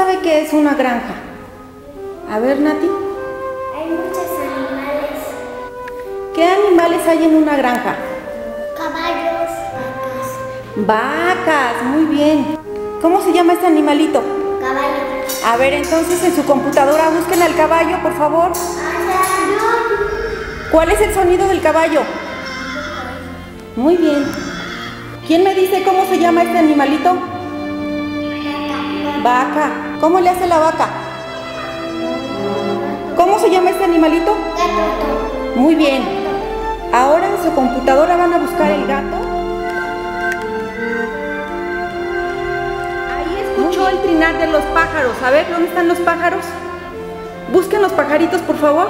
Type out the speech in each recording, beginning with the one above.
sabe qué es una granja? A ver, Nati. Hay muchos animales. ¿Qué animales hay en una granja? Caballos, vacas. Vacas, muy bien. ¿Cómo se llama este animalito? Caballo. A ver, entonces en su computadora busquen al caballo, por favor. ¿Cuál es el sonido del caballo? Muy bien. ¿Quién me dice cómo se llama este animalito? Vaca. ¿Cómo le hace la vaca? ¿Cómo se llama este animalito? Gato. Muy bien. Ahora en su computadora van a buscar el gato. Ahí escuchó el trinar de los pájaros. A ver, ¿dónde están los pájaros? Busquen los pajaritos, por favor.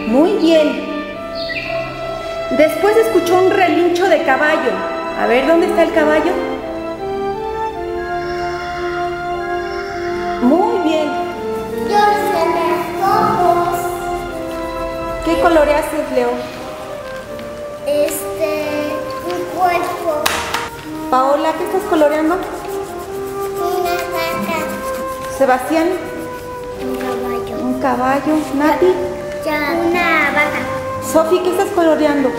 Muy bien. Después escuchó un relincho de caballo. A ver, ¿dónde está el caballo? Muy bien. Yo sé los ojos. ¿Qué coloreaste, Leo? Un cuerpo. Paola, ¿qué estás coloreando? Una vaca. Sebastián, Un caballo. un caballo. Nati, Una vaca. Sofi, ¿qué estás coloreando?